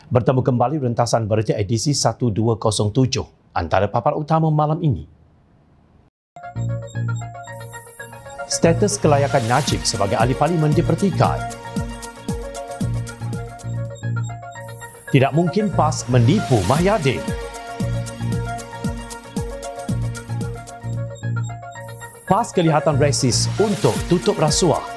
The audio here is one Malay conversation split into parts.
Bertemu kembali rentasan berita edisi 1207. Antara paparan utama malam ini. Status kelayakan Najib sebagai ahli parlimen dipertikai. Tidak mungkin PAS menipu Mahyadin. PAS kelihatan resis untuk tutup rasuah.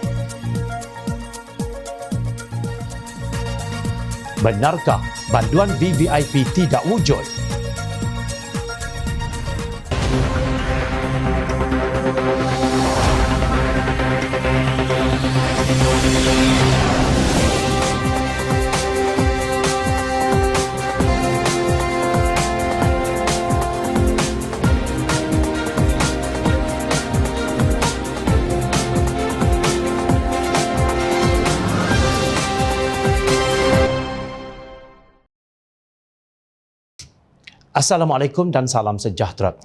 Benarkah banduan VVIP tidak wujud? Assalamualaikum dan salam sejahtera.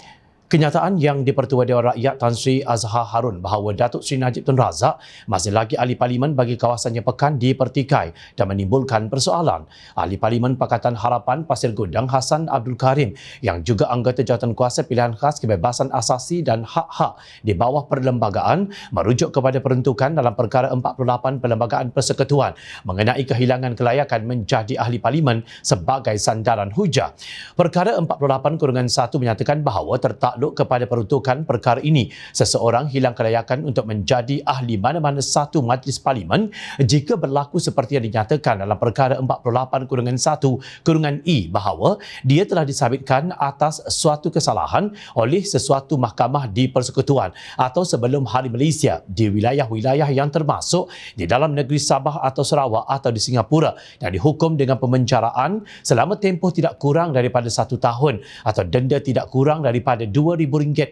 Kenyataan yang di-Pertua Dewan Rakyat Tan Sri Azhar Harun bahawa Datuk Seri Najib Tun Razak masih lagi ahli parlimen bagi kawasannya Pekan dipertikai dan menimbulkan persoalan. Ahli Parlimen Pakatan Harapan Pasir Gudang Hassan Abdul Karim yang juga anggota Jawatankuasa Pilihan Khas Kebebasan Asasi dan Hak-Hak di bawah perlembagaan merujuk kepada peruntukan dalam perkara 48 Perlembagaan Persekutuan mengenai kehilangan kelayakan menjadi ahli parlimen sebagai sandaran hujah. Perkara 48/1 menyatakan bahawa tertakluk kepada peruntukan perkara ini, seseorang hilang kelayakan untuk menjadi ahli mana-mana satu majlis parlimen jika berlaku seperti yang dinyatakan dalam perkara 48/1/E bahawa dia telah disabitkan atas suatu kesalahan oleh sesuatu mahkamah di Persekutuan atau sebelum Hari Malaysia di wilayah-wilayah yang termasuk di dalam negeri Sabah atau Sarawak atau di Singapura dan dihukum dengan pemenjaraan selama tempoh tidak kurang daripada 1 tahun atau denda tidak kurang daripada RM2,000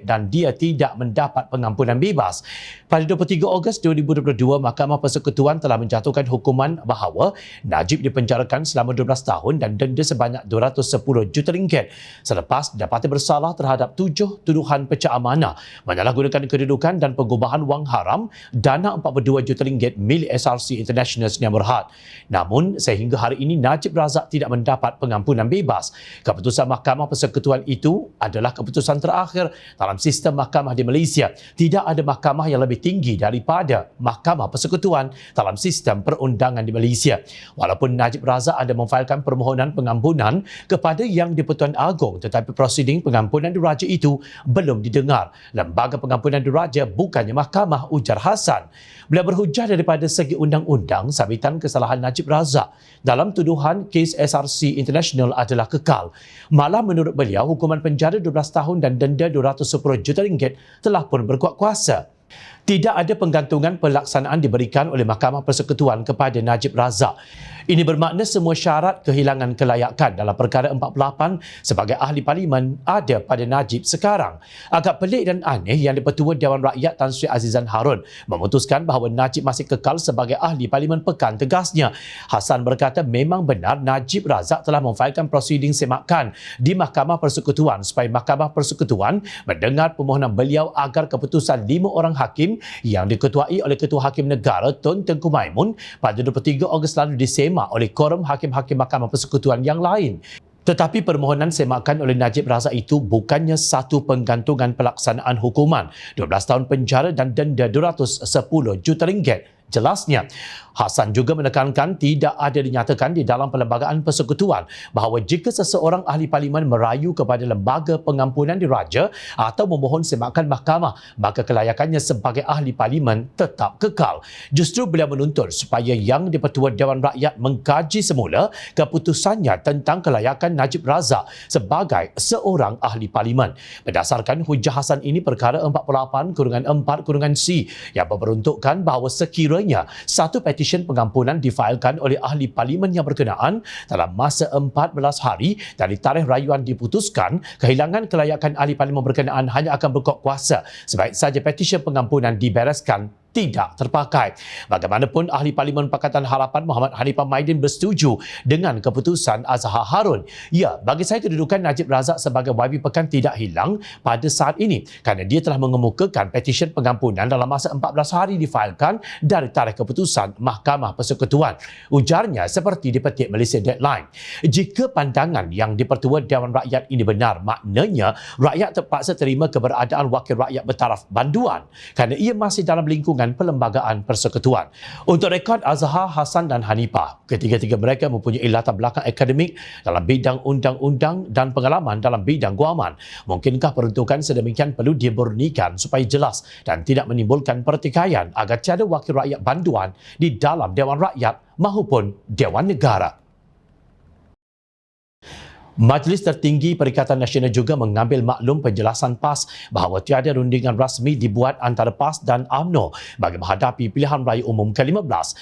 dan dia tidak mendapat pengampunan bebas. Pada 23 Ogos 2022, Mahkamah Persekutuan telah menjatuhkan hukuman bahawa Najib dipenjarakan selama 12 tahun dan denda sebanyak RM210 juta selepas dapati bersalah terhadap 7 tuduhan pecah amanah, menyalahgunakan kedudukan dan pengubahan wang haram dana RM42 juta milik SRC International Sdn Bhd. Namun, sehingga hari ini Najib Razak tidak mendapat pengampunan bebas. Keputusan Mahkamah Persekutuan itu adalah keputusan terakhir dalam sistem mahkamah di Malaysia. Tidak ada mahkamah yang lebih tinggi daripada Mahkamah Persekutuan dalam sistem perundangan di Malaysia. Walaupun Najib Razak ada memfailkan permohonan pengampunan kepada Yang di-Pertuan Agong, tetapi prosiding pengampunan diraja itu belum didengar. Lembaga pengampunan diraja bukannya mahkamah, ujar Hassan. Beliau berhujah daripada segi undang-undang, sabitan kesalahan Najib Razak dalam tuduhan kes SRC International adalah kekal. Malah menurut beliau, hukuman penjara 12 tahun dan denda RM210 juta telah pun berkuat kuasa. Tidak ada penggantungan pelaksanaan diberikan oleh Mahkamah Persekutuan kepada Najib Razak. Ini bermakna semua syarat kehilangan kelayakan dalam perkara 48 sebagai ahli parlimen ada pada Najib sekarang. Agak pelik dan aneh yang di-Pertua Dewan Rakyat Tan Sri Azizan Harun memutuskan bahawa Najib masih kekal sebagai ahli parlimen Pekan, tegasnya. Hassan berkata memang benar Najib Razak telah memfailkan prosiding semakan di Mahkamah Persekutuan supaya Mahkamah Persekutuan mendengar permohonan beliau agar keputusan 5 orang hakim yang diketuai oleh Ketua Hakim Negara Tun Tengku Maimun pada 23 Ogos lalu disemak oleh korum hakim-hakim Mahkamah Persekutuan yang lain. Tetapi permohonan semakan oleh Najib Razak itu bukannya satu penggantungan pelaksanaan hukuman 12 tahun penjara dan denda RM210 juta. Jelasnya, Hassan juga menekankan tidak ada dinyatakan di dalam Perlembagaan Persekutuan bahawa jika seseorang ahli parlimen merayu kepada lembaga pengampunan diraja atau memohon semakan mahkamah, maka kelayakannya sebagai ahli parlimen tetap kekal. Justru beliau menuntut supaya Yang di-Pertua Dewan Rakyat mengkaji semula keputusannya tentang kelayakan Najib Razak sebagai seorang ahli parlimen. Berdasarkan hujah Hassan ini, perkara 48/4/C yang memperuntukkan bahawa sekiranya satu petisyen pengampunan difailkan oleh ahli parlimen yang berkenaan dalam masa 14 hari dari tarikh rayuan diputuskan, kehilangan kelayakan ahli parlimen berkenaan hanya akan berkuat kuasa sebaik saja petisyen pengampunan dibereskan tidak terpakai. Bagaimanapun, Ahli Parlimen Pakatan Harapan Muhammad Hanifah Maidin bersetuju dengan keputusan Azhar Harun. Ya, bagi saya kedudukan Najib Razak sebagai YB Pekan tidak hilang pada saat ini kerana dia telah mengemukakan petisyen pengampunan dalam masa 14 hari difailkan dari tarikh keputusan Mahkamah Persekutuan. Ujarnya seperti dipetik Malaysia Deadline. Jika pandangan yang dipertua Dewan Rakyat ini benar, maknanya rakyat terpaksa terima keberadaan wakil rakyat bertaraf banduan kerana ia masih dalam lingkungan Perlembagaan Persekutuan. Untuk rekod Azhar, Hassan dan Hanifah, ketiga-tiga mereka mempunyai latar belakang akademik dalam bidang undang-undang dan pengalaman dalam bidang guaman. Mungkinkah peruntukan sedemikian perlu dimurnikan supaya jelas dan tidak menimbulkan pertikaian agar tiada wakil rakyat banduan di dalam Dewan Rakyat maupun Dewan Negara? Majlis Tertinggi Perikatan Nasional juga mengambil maklum penjelasan PAS bahawa tiada rundingan rasmi dibuat antara PAS dan UMNO bagi menghadapi pilihan raya umum ke-15.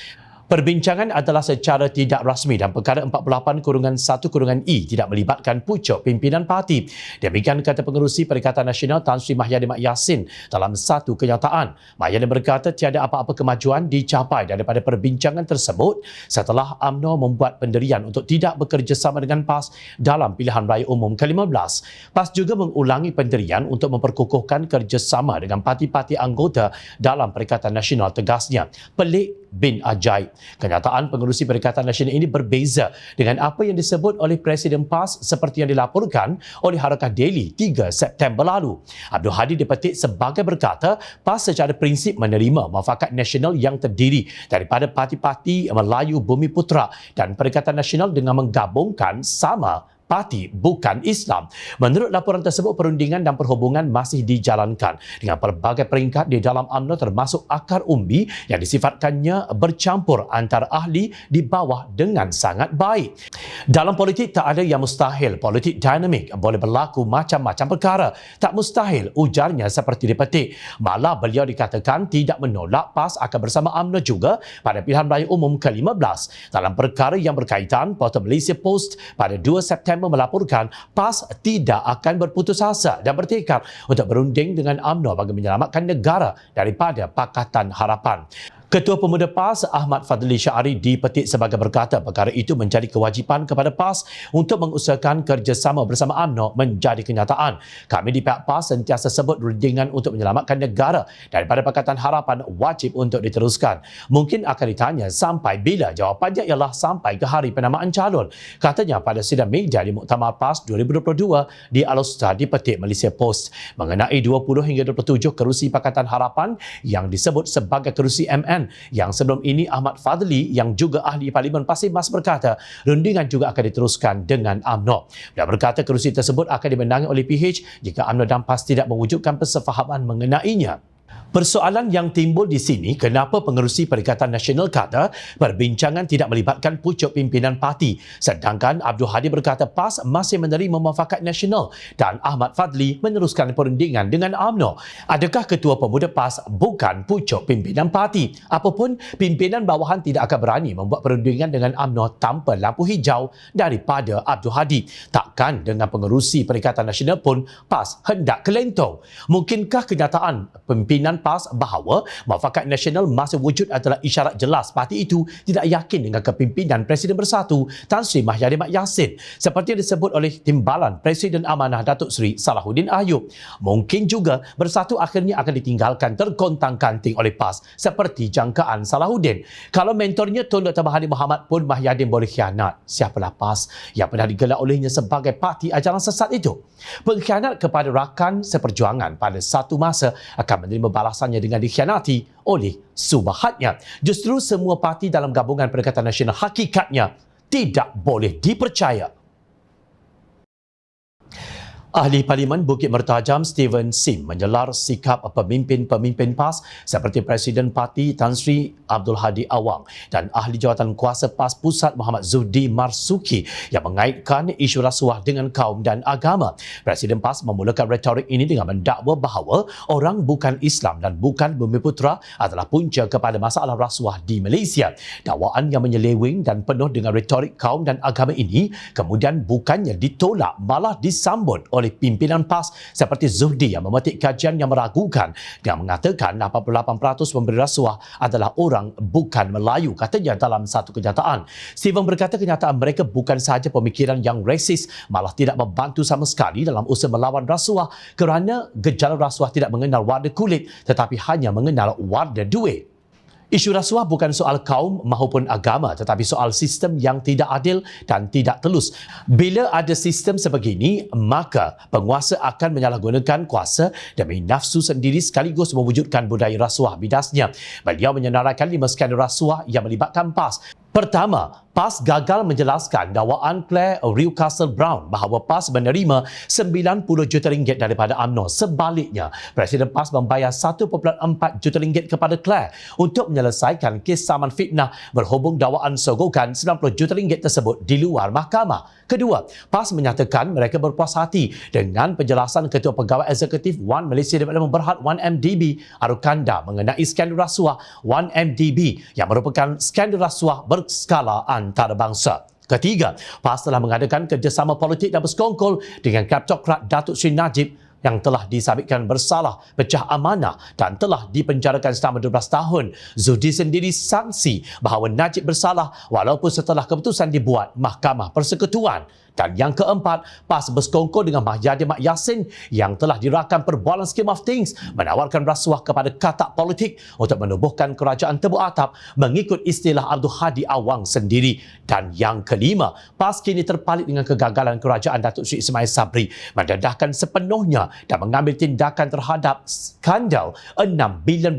Perbincangan adalah secara tidak rasmi dan perkara 48/1/E tidak melibatkan pucuk pimpinan parti. Demikian kata Pengerusi Perikatan Nasional Tan Sri Mahyadin Mat Yassin dalam satu kenyataan. Mahyadin berkata tiada apa-apa kemajuan dicapai daripada perbincangan tersebut setelah UMNO membuat pendirian untuk tidak bekerjasama dengan PAS dalam pilihan raya umum ke-15. PAS juga mengulangi pendirian untuk memperkukuhkan kerjasama dengan parti-parti anggota dalam Perikatan Nasional, tegasnya. Pelik bin ajaib. Kenyataan Pengerusi Perikatan Nasional ini berbeza dengan apa yang disebut oleh Presiden PAS seperti yang dilaporkan oleh Harakah Daily 3 September lalu. Abdul Hadi dipetik sebagai berkata, PAS secara prinsip menerima muafakat nasional yang terdiri daripada parti-parti Melayu Bumi Putera dan Perikatan Nasional dengan menggabungkan sama parti bukan Islam. Menurut laporan tersebut, perundingan dan perhubungan masih dijalankan dengan pelbagai peringkat di dalam UMNO termasuk akar umbi yang disifatkannya bercampur antara ahli di bawah dengan sangat baik. Dalam politik tak ada yang mustahil. Politik dinamik, boleh berlaku macam-macam perkara. Tak mustahil, ujarnya seperti dipetik. Malah beliau dikatakan tidak menolak PAS akan bersama UMNO juga pada pilihan raya umum ke-15. Dalam perkara yang berkaitan, Portal Malaysia Post pada 2 September melaporkan PAS tidak akan berputus asa dan bertekad untuk berunding dengan UMNO bagi menyelamatkan negara daripada Pakatan Harapan. Ketua Pemuda PAS Ahmad Fadli Syari dipetik sebagai berkata perkara itu menjadi kewajipan kepada PAS untuk mengusahakan kerjasama bersama UMNO menjadi kenyataan. Kami di pihak PAS sentiasa sebut rundingan untuk menyelamatkan negara daripada Pakatan Harapan wajib untuk diteruskan. Mungkin akan ditanya sampai bila, jawapannya ialah sampai ke hari penamaan calon. Katanya pada sidang media di Muktamar PAS 2022 di Alustar dipetik Malaysia Post mengenai 20 hingga 27 kerusi Pakatan Harapan yang disebut sebagai kerusi MN. Yang sebelum ini Ahmad Fadli yang juga ahli Parlimen Pasir Mas berkata rundingan juga akan diteruskan dengan UMNO. Dia berkata kerusi tersebut akan dimenangi oleh PH jika UMNO dan PAS tidak mewujudkan persefahaman mengenainya. Persoalan yang timbul di sini, kenapa Pengerusi Perikatan Nasional kata perbincangan tidak melibatkan pucuk pimpinan parti, sedangkan Abdul Hadi berkata PAS masih menerima muafakat nasional dan Ahmad Fadli meneruskan perundingan dengan UMNO. Adakah Ketua Pemuda PAS bukan pucuk pimpinan parti? Apapun, pimpinan bawahan tidak akan berani membuat perundingan dengan UMNO tanpa lampu hijau daripada Abdul Hadi. Takkan dengan Pengerusi Perikatan Nasional pun PAS hendak kelentong. Mungkinkah kenyataan pimpinan PAS bahawa muafakat nasional masih wujud adalah isyarat jelas parti itu tidak yakin dengan kepimpinan Presiden Bersatu Tan Sri Mahyadin Mat Yassin seperti yang disebut oleh Timbalan Presiden Amanah Datuk Seri Salahuddin Ayub. Mungkin juga Bersatu akhirnya akan ditinggalkan terkontang-kanting oleh PAS seperti jangkaan Salahuddin. Kalau mentornya Tun Dr. Mahathir Mohamad pun Mahyadin boleh khianat, siapalah PAS yang pernah digelar olehnya sebagai parti ajaran sesat itu? Pengkhianat kepada rakan seperjuangan pada satu masa akan menerima balasannya dengan dikhianati oleh subahatnya. Justru semua parti dalam gabungan Perikatan Nasional hakikatnya tidak boleh dipercaya. Ahli Parlimen Bukit Mertajam Steven Sim menyelar sikap pemimpin-pemimpin PAS seperti Presiden Parti Tan Sri Abdul Hadi Awang dan Ahli Jawatan Kuasa PAS Pusat Muhammad Zuhdi Marsuki yang mengaitkan isu rasuah dengan kaum dan agama. Presiden PAS memulakan retorik ini dengan mendakwa bahawa orang bukan Islam dan bukan Bumi Putera adalah punca kepada masalah rasuah di Malaysia. Dakwaan yang menyeleweng dan penuh dengan retorik kaum dan agama ini kemudian bukannya ditolak malah disambut oleh pimpinan PAS seperti Zuhdi yang memetik kajian yang meragukan yang mengatakan 88% pemberi rasuah adalah orang bukan Melayu, katanya dalam satu kenyataan. Steven berkata kenyataan mereka bukan sahaja pemikiran yang resis, malah tidak membantu sama sekali dalam usaha melawan rasuah kerana gejala rasuah tidak mengenal warna kulit tetapi hanya mengenal warna duit. Isu rasuah bukan soal kaum maupun agama tetapi soal sistem yang tidak adil dan tidak telus. Bila ada sistem sebegini, maka penguasa akan menyalahgunakan kuasa demi nafsu sendiri sekaligus mewujudkan budaya rasuah bidasnya. Beliau menyenaraikan 5 skandal rasuah yang melibatkan PAS. Pertama, PAS gagal menjelaskan dakwaan Claire Rewcastle Brown bahawa PAS menerima RM90 juta daripada UMNO. Sebaliknya, Presiden PAS membayar RM1.4 juta kepada Claire untuk menyelesaikan kes saman fitnah berhubung dakwaan sogokan RM90 juta tersebut di luar mahkamah. Kedua, PAS menyatakan mereka berpuas hati dengan penjelasan Ketua Pegawai Eksekutif One Malaysia Development Berhad 1MDB Arukanda mengenai skandal rasuah 1MDB yang merupakan skandal rasuah berskala antarabangsa. Ketiga, PAS telah mengadakan kerjasama politik dan bersekongkol dengan kleptokrat Datuk Seri Najib yang telah disabitkan bersalah pecah amanah dan telah dipenjarakan selama 12 tahun. Zuhdi sendiri saksi bahawa Najib bersalah walaupun setelah keputusan dibuat Mahkamah Persekutuan. Dan yang keempat, PAS bersekongkol dengan Mahyadin Mat Yassin yang telah dirakan perbualan scheme of things menawarkan rasuah kepada katak politik untuk menubuhkan kerajaan tebuk atap mengikut istilah Abdul Hadi Awang sendiri. Dan yang kelima, PAS kini terpalit dengan kegagalan kerajaan Datuk Seri Ismail Sabri mendedahkan sepenuhnya dan mengambil tindakan terhadap skandal RM6 bilion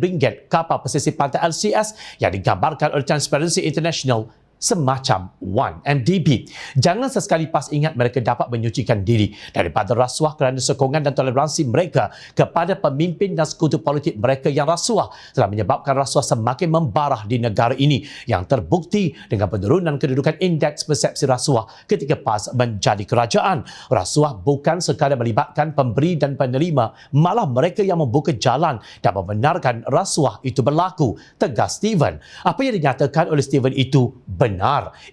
kapal pesisir pantai LCS yang digambarkan oleh Transparency International semacam 1MDB. Jangan sesekali PAS ingat mereka dapat menyucikan diri daripada rasuah kerana sokongan dan toleransi mereka kepada pemimpin dan sekutu politik mereka yang rasuah telah menyebabkan rasuah semakin membarah di negara ini yang terbukti dengan penurunan kedudukan indeks persepsi rasuah ketika PAS menjadi kerajaan. Rasuah bukan sekadar melibatkan pemberi dan penerima, malah mereka yang membuka jalan dan membenarkan rasuah itu berlaku, tegas Steven. Apa yang dinyatakan oleh Steven itu benar.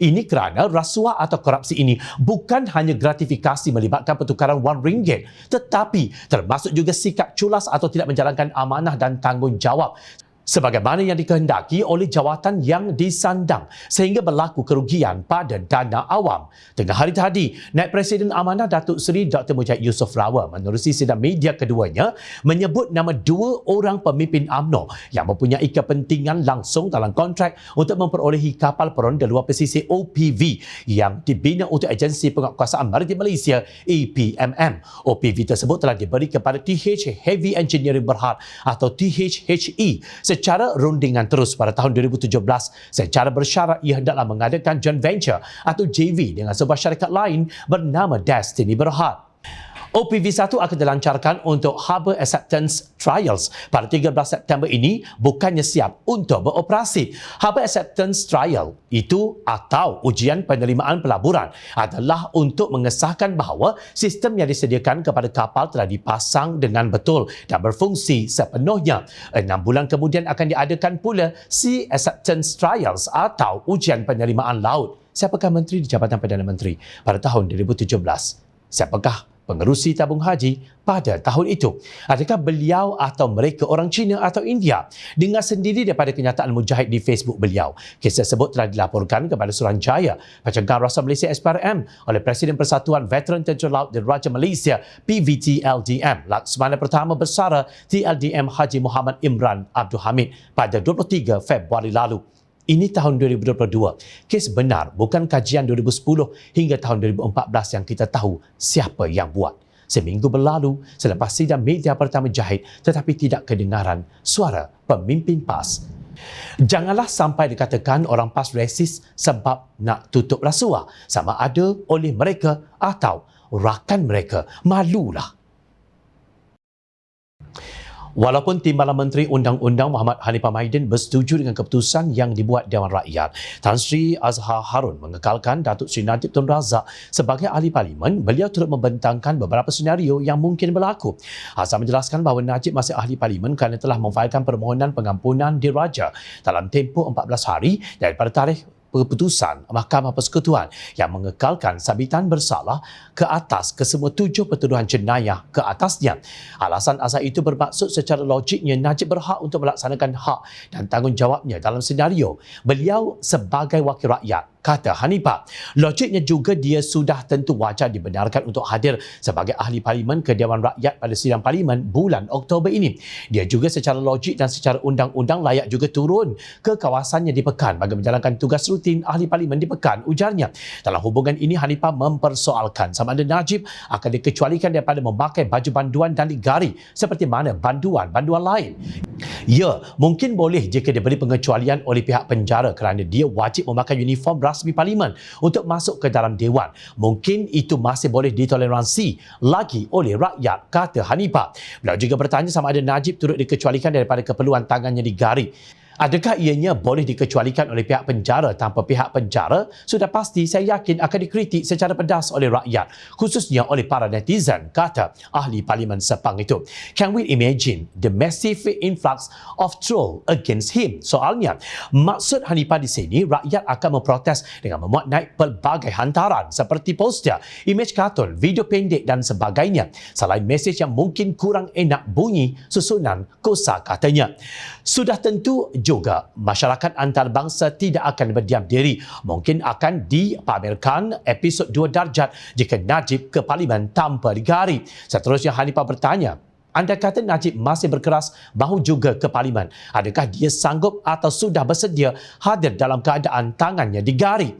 Ini kerana rasuah atau korupsi ini bukan hanya gratifikasi melibatkan pertukaran RM1, tetapi termasuk juga sikap culas atau tidak menjalankan amanah dan tanggungjawab sebagaimana yang dikehendaki oleh jawatan yang disandang sehingga berlaku kerugian pada dana awam. Tengah hari tadi, Naib Presiden Amanah Datuk Seri Dr. Mujahid Yusof Rawal menerusi sidang media keduanya menyebut nama 2 orang pemimpin UMNO yang mempunyai kepentingan langsung dalam kontrak untuk memperolehi kapal peronda luar pesisir OPV yang dibina untuk Agensi Penguatkuasaan Maritim Malaysia APMM. OPV tersebut telah diberi kepada TH Heavy Engineering Berhad atau THHE secara rundingan terus pada tahun 2017 secara bersyarat ia hendaklah mengadakan joint venture atau JV dengan sebuah syarikat lain bernama Destiny Berhad. OPV1 akan dilancarkan untuk Harbour Acceptance Trials pada 13 September ini bukannya siap untuk beroperasi. Harbour Acceptance Trial itu atau ujian penerimaan pelaburan adalah untuk mengesahkan bahawa sistem yang disediakan kepada kapal telah dipasang dengan betul dan berfungsi sepenuhnya. 6 bulan kemudian akan diadakan pula Sea Acceptance Trials atau ujian penerimaan laut. Siapakah Menteri di Jabatan Perdana Menteri pada tahun 2017? Siapakah pengerusi tabung haji pada tahun itu? Adakah beliau atau mereka orang Cina atau India? Dengar sendiri daripada kenyataan Mujahid di Facebook beliau. Kes tersebut telah dilaporkan kepada Suruhanjaya Pencegahan Rasuah Malaysia SPRM oleh Presiden Persatuan Veteran Tentera Laut dan Raja Malaysia PVTLDM Laksamana Pertama Bersara TLDM Haji Muhammad Imran Abdul Hamid pada 23 Februari lalu. Ini tahun 2022. Kes benar, bukan kajian 2010 hingga tahun 2014 yang kita tahu siapa yang buat. Seminggu berlalu selepas sidang media pertama Jahid tetapi tidak kedengaran suara pemimpin PAS. Janganlah sampai dikatakan orang PAS resis sebab nak tutup rasuah sama ada oleh mereka atau rakan mereka. Malulah. Walaupun Timbalan Menteri Undang-Undang Muhammad Hanifah Maidin bersetuju dengan keputusan yang dibuat Dewan Rakyat, Tan Sri Azhar Harun mengekalkan Datuk Seri Najib Tun Razak sebagai ahli parlimen. Beliau turut membentangkan beberapa senario yang mungkin berlaku. Azhar menjelaskan bahawa Najib masih ahli parlimen kerana telah memfailkan permohonan pengampunan diraja dalam tempoh 14 hari daripada tarikh keputusan Mahkamah Persekutuan yang mengekalkan sabitan bersalah ke atas kesemua 7 pertuduhan jenayah ke atasnya. Alasan asal itu bermaksud secara logiknya Najib berhak untuk melaksanakan hak dan tanggungjawabnya dalam senario beliau sebagai wakil rakyat, kata Hanifah. Logiknya juga dia sudah tentu wajar dibenarkan untuk hadir sebagai ahli parlimen ke Dewan Rakyat pada sidang parlimen bulan Oktober ini. Dia juga secara logik dan secara undang-undang layak juga turun ke kawasannya di Pekan bagi menjalankan tugas rutin ahli parlimen di Pekan, ujarnya. Dalam hubungan ini, Hanifah mempersoalkan sama ada Najib akan dikecualikan daripada memakai baju banduan dan ligari seperti mana banduan-banduan lain. Ya, mungkin boleh jika diberi pengecualian oleh pihak penjara kerana dia wajib memakai uniform rasmi parlimen untuk masuk ke dalam dewan. Mungkin itu masih boleh ditoleransi lagi oleh rakyat, kata Hanifah. Beliau juga bertanya sama ada Najib turut dikecualikan daripada keperluan tangannya digari. Adakah ianya boleh dikecualikan oleh pihak penjara tanpa pihak penjara? Sudah pasti saya yakin akan dikritik secara pedas oleh rakyat, khususnya oleh para netizen, kata ahli parlimen Sepang itu. Can we imagine the massive influx of troll against him? Soalnya, maksud Hanifah di sini, rakyat akan memprotes dengan memuat naik pelbagai hantaran seperti poster, imej kartun, video pendek dan sebagainya. Selain mesej yang mungkin kurang enak bunyi susunan kosa katanya. Sudah tentu juga masyarakat antarabangsa tidak akan berdiam diri. Mungkin akan dipamerkan episod 2 darjat jika Najib ke parlimen tanpa digari. Seterusnya Hanifah bertanya, anda kata Najib masih berkeras mahu juga ke parlimen. Adakah dia sanggup atau sudah bersedia hadir dalam keadaan tangannya digari?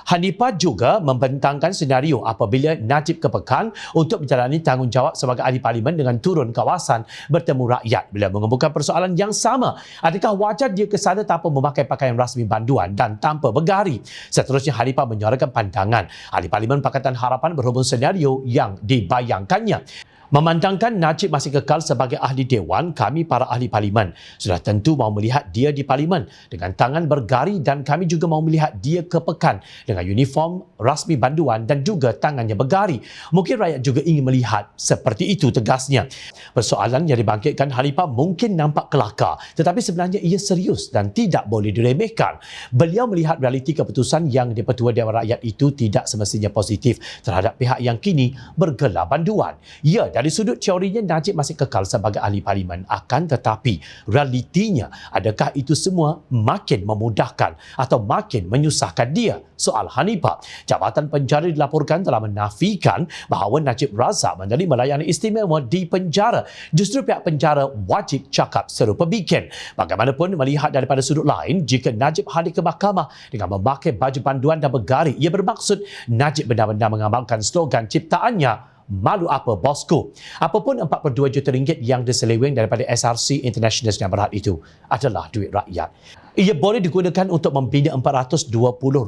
Hanifah juga membentangkan senario apabila Najib ke Pekan untuk menjalani tanggungjawab sebagai ahli parlimen dengan turun kawasan bertemu rakyat. Bila mengemukakan persoalan yang sama, adakah wajar dia ke sana tanpa memakai pakaian rasmi banduan dan tanpa bergari? Seterusnya Hanifah menyuarakan pandangan ahli parlimen Pakatan Harapan berhubung senario yang dibayangkannya. Memandangkan Najib masih kekal sebagai ahli dewan, kami para ahli parlimen sudah tentu mahu melihat dia di parlimen dengan tangan bergari dan kami juga mahu melihat dia ke Pekan dengan uniform rasmi banduan dan juga tangannya bergari. Mungkin rakyat juga ingin melihat seperti itu, tegasnya. Persoalan yang dibangkitkan Hanifah mungkin nampak kelakar, tetapi sebenarnya ia serius dan tidak boleh diremehkan. Beliau melihat realiti keputusan yang di-Pertua Dewan Rakyat itu tidak semestinya positif terhadap pihak yang kini bergelar banduan. Ya, dari sudut teorinya Najib masih kekal sebagai ahli parlimen, akan tetapi realitinya adakah itu semua makin memudahkan atau makin menyusahkan dia? Soal Hanifah. Jabatan Penjara dilaporkan telah menafikan bahawa Najib Razak menjadi melayani istimewa di penjara. Justru pihak penjara wajib cakap serupa bikin. Bagaimanapun melihat daripada sudut lain, jika Najib hadir ke mahkamah dengan memakai baju panduan dan bergari, ia bermaksud Najib benar-benar mengamalkan slogan ciptaannya, malu apa bosku. Apapun 42 juta ringgit yang diseleweng daripada SRC International Sdn Bhd itu adalah duit rakyat. Ia boleh digunakan untuk membina 420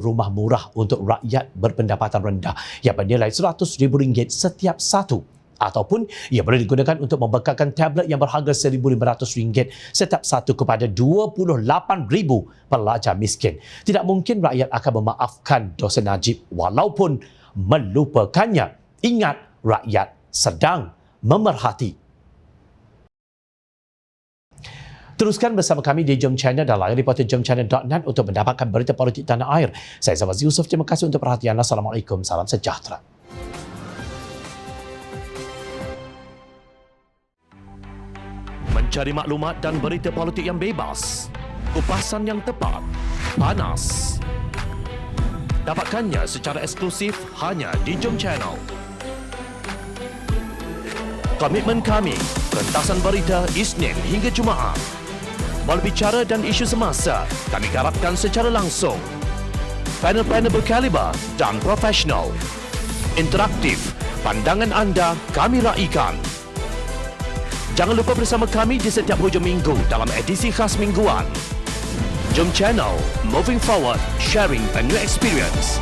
rumah murah untuk rakyat berpendapatan rendah yang bernilai RM100,000 setiap satu. Ataupun ia boleh digunakan untuk membekalkan tablet yang berharga RM1,500 setiap satu kepada 28,000 pelajar miskin. Tidak mungkin rakyat akan memaafkan dosa Najib walaupun melupakannya. Ingat, rakyat sedang memerhati. Teruskan bersama kami di Jom Channel dan layar reporter jomchannel.net untuk mendapatkan berita politik tanah air. Saya Zawaz Yusof, terima kasih untuk perhatian. Assalamualaikum, salam sejahtera. Mencari maklumat dan berita politik yang bebas, kupasan yang tepat, panas. Dapatkannya secara eksklusif hanya di Jom Channel. Komitmen kami, pentasan berita Isnin hingga Jumaat. Berbicara dan isu semasa, kami garapkan secara langsung. Panel-panel berkaliber dan profesional. Interaktif, pandangan anda kami raikan. Jangan lupa bersama kami di setiap hujung minggu dalam edisi khas mingguan. Jom Channel, moving forward, sharing a new experience.